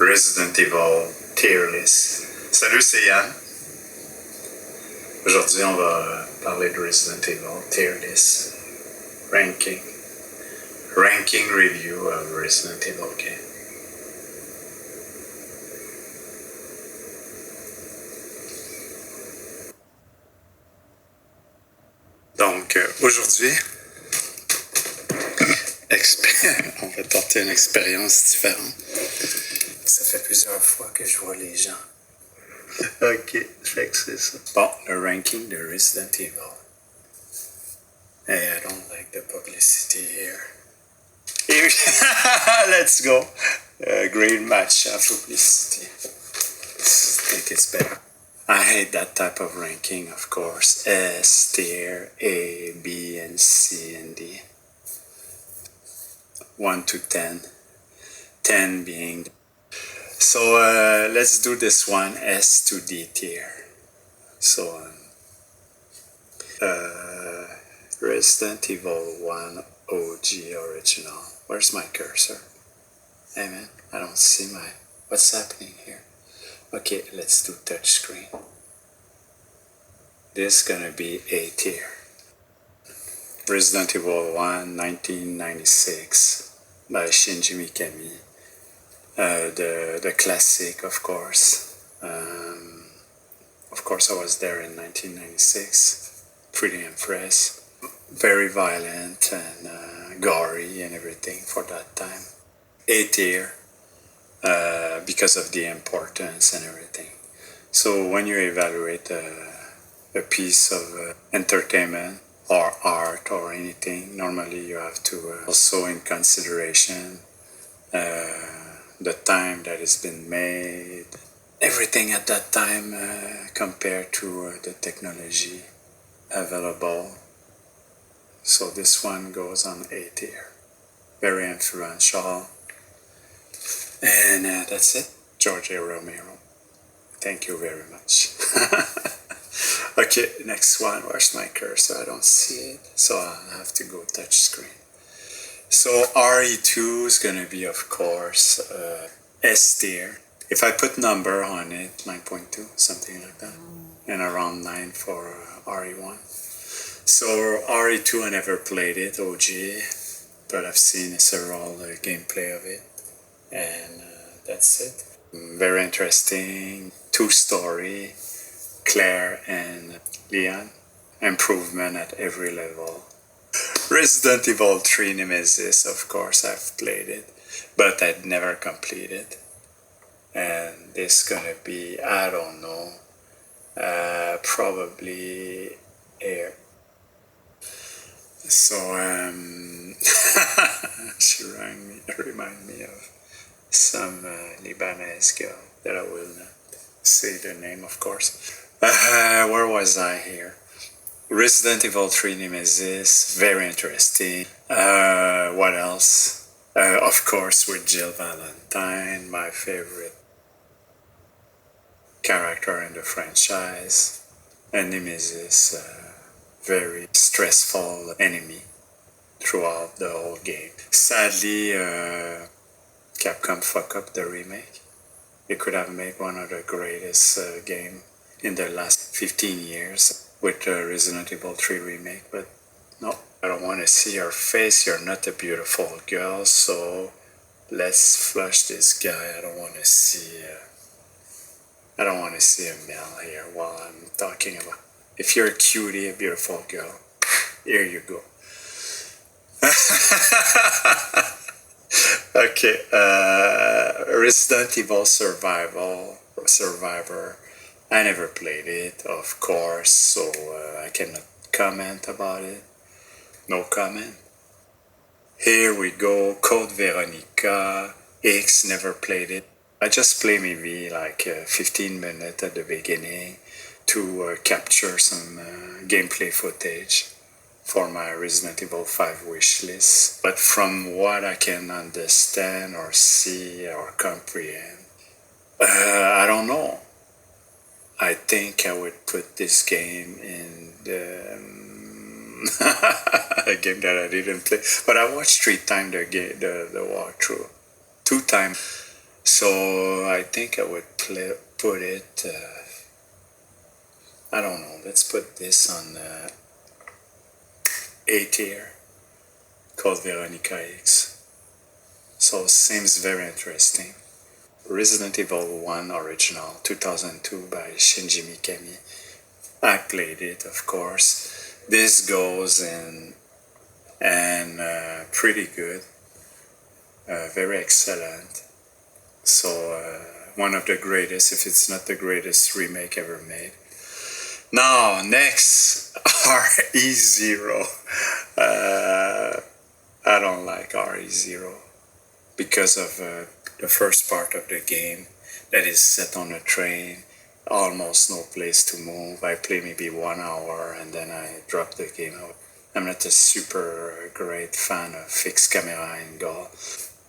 Resident Evil Tierlist. Salut, c'est Yann. Aujourd'hui, on va parler de Resident Evil Tierlist. Ranking review of Resident Evil game. Donc, aujourd'hui, on va tenter une expérience différente. Ça fait plusieurs fois que je vois les gens. Ok, fait que c'est ça. Bon, le ranking de Resident Evil. Hey, I don't like the publicity here. Let's go. Great match of publicity. I think it's better. I hate that type of ranking, of course. S tier, A, B, and C, and D. 1 to 10. 10 being... So let's do this one, S to D tier. So, Resident Evil 1 OG original. Where's my cursor? Hey man, I don't see my... What's happening here? Okay, let's do touchscreen. This is gonna be A tier. Resident Evil 1 1996 by Shinji Mikami. The classic, of course. Of course, I was there in 1996. Pretty impressed. Very violent and gory and everything for that time. A tier because of the importance and everything. So when you evaluate a piece of entertainment or art or anything, normally you have to also in consideration the time that it's been made, everything at that time compared to the technology available. So this one goes on A tier. Very influential. And that's it. George A. Romero. Thank you very much. Okay, next one. Where's my cursor? I don't see it. So I'll have to go touch screen. So RE2 is going to be, of course, S tier. If I put number on it, 9.2, something like that. And around 9 for RE1. So RE2, I never played it, OG. But I've seen several gameplay of it. And that's it. Very interesting. 2-story. Claire and Leon. Improvement at every level. Resident Evil 3 Nemesis, of course, I've played it, but I'd never completed. And this is gonna be, I don't know, probably air. So, she remind me of some Lebanese girl that I will not say the name, of course. Where was I here? Resident Evil 3 Nemesis, very interesting. What else? Of course, with Jill Valentine, my favorite character in the franchise. And Nemesis, very stressful enemy throughout the whole game. Sadly, Capcom fucked up the remake. They could have made one of the greatest game in the last 15 years. With Resident Evil 3 remake, but no, I don't want to see your face. You're not a beautiful girl, so let's flush this guy. I don't want to see a male here while I'm talking about. If you're a cutie, a beautiful girl, here you go. Okay, Resident Evil Survivor. I never played it, of course, so I cannot comment about it. No comment. Here we go, Code Veronica. X, never played it. I just play maybe like 15 minutes at the beginning to capture some gameplay footage for my Resident Evil 5 wish list. But from what I can understand or see or comprehend, I don't know. I think I would put this game in the a game that I didn't play, but I watched 3 times the walkthrough. 2 times So I think I would put it, I don't know, let's put this on A tier, called Veronica X. So seems very interesting. Resident Evil 1 Original 2002 by Shinji Mikami. I played it, of course. This goes in and pretty good, very excellent. So one of the greatest, if it's not the greatest remake ever made. Now next, RE0. I don't like RE0 because of the first part of the game that is set on a train, almost no place to move. I play maybe 1 hour and then I drop the game out. I'm not a super great fan of fixed camera angle.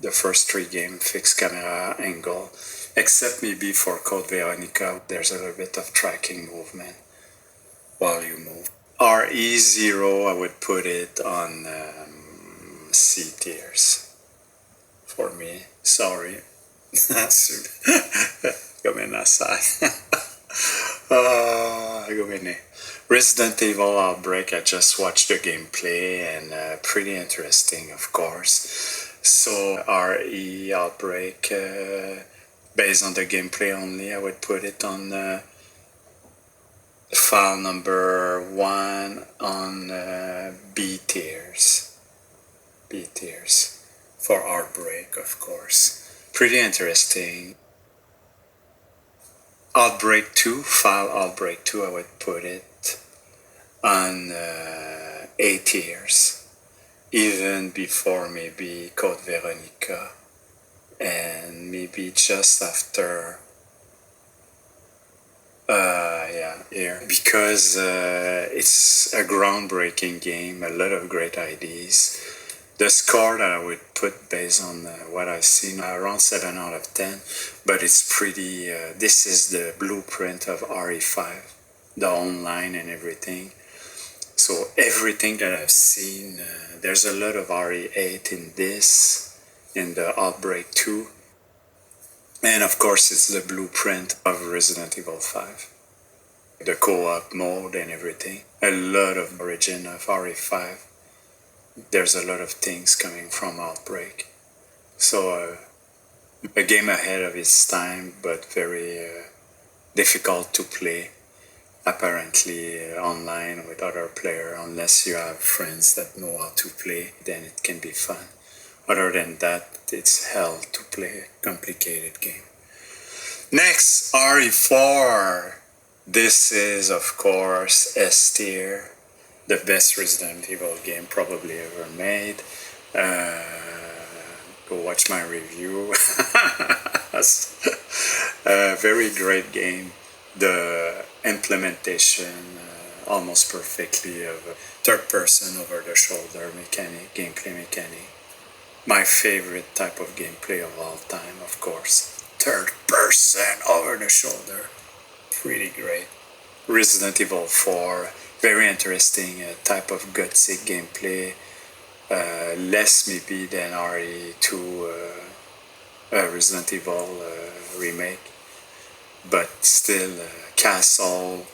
The first 3 games, fixed camera angle, except maybe for Code Veronica, there's a little bit of tracking movement while you move. RE0, I would put it on C tiers for me. Sorry. Comme un aside. Resident Evil Outbreak, I just watched the gameplay and pretty interesting, of course. So RE Outbreak, based on the gameplay only, I would put it on file number 1 on B tiers. B tiers for Outbreak, of course. Pretty interesting. Outbreak 2, file Outbreak 2, I would put it on A tiers, even before maybe Code Veronica, and maybe just after, here, because it's a groundbreaking game, a lot of great ideas. The score that I would put based on what I've seen, around 7 out of 10, but it's pretty, this is the blueprint of RE5, the online and everything. So everything that I've seen, there's a lot of RE8 in this, in the Outbreak 2. And of course it's the blueprint of Resident Evil 5. The co-op mode and everything. A lot of origin of RE5. There's a lot of things coming from Outbreak. So a game ahead of its time, but very difficult to play, apparently online with other players. Unless you have friends that know how to play, then it can be fun. Other than that, it's hell to play a complicated game. Next, RE4. This is, of course, S tier. The best Resident Evil game probably ever made. Go watch my review. Very great game. The implementation almost perfectly of a third person over the shoulder mechanic, gameplay mechanic. My favorite type of gameplay of all time, of course. Third person over the shoulder. Pretty great. Resident Evil 4. Very interesting type of gutsy gameplay, less maybe than RE2 Resident Evil remake, but still castle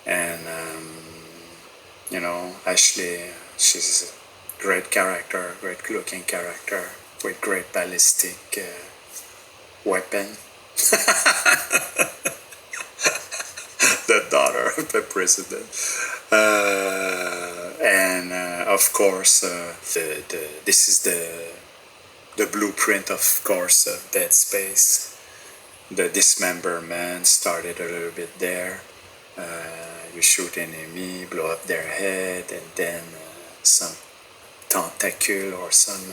and Ashley, she's a great character, great looking character with great ballistic weapon. The daughter of the president. Of course, this is the blueprint, of course, of Dead Space. The dismemberment started a little bit there. You shoot an enemy, blow up their head, and then some tentacle or some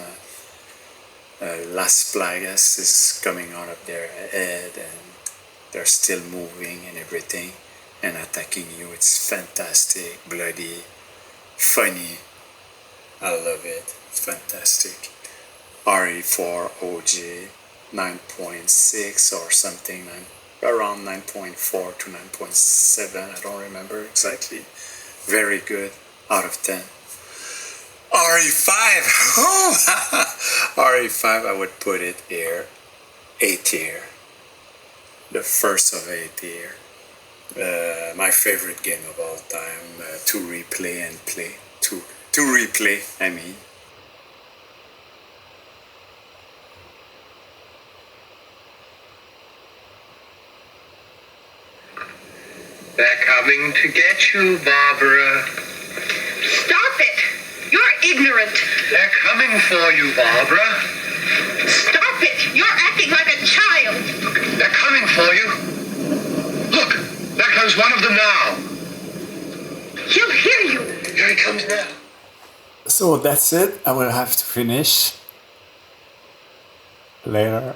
Las Plagas is coming out of their head, and they're still moving and everything and attacking you. It's fantastic, bloody, funny. I love it. It's fantastic. RE4 OG 9.6 or something, around 9.4 to 9.7. I don't remember exactly. Very good, out of 10. RE5. RE5, I would put it here A-tier. The first of A-tier. My favorite game of all time to replay and play. To replay, I mean. They're coming to get you, Barbara. Stop it! You're ignorant. They're coming for you, Barbara. Stop it! You're acting like a child. They're coming for you. Look, there comes one of them now. He'll hear you. Here he comes now. So that's it. I will have to finish later.